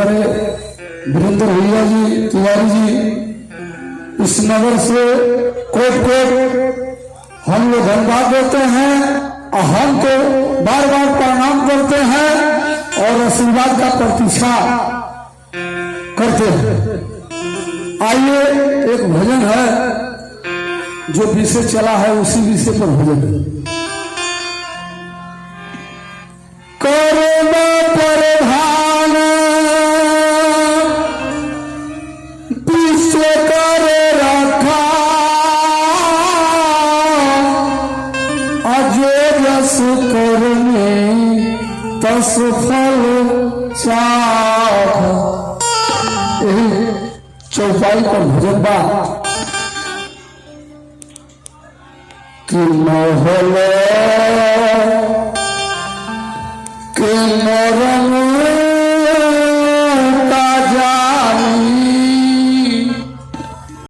हमारे वीरेंद्र भैया जी तिवारी जी इस नगर से कोट कोट हम लोग धन्यवाद देते हैं और हमको बार बार प्रणाम करते हैं और आशीर्वाद का प्रतीक्षा करते हैं। आइए एक भजन है जो विषय चला है उसी विषय पर भजन है। करुणा प्रधान विश्व कर रखा अजो रस करने तस फल चाखा। यही चौपाई पर भजन बा कि महल के नरम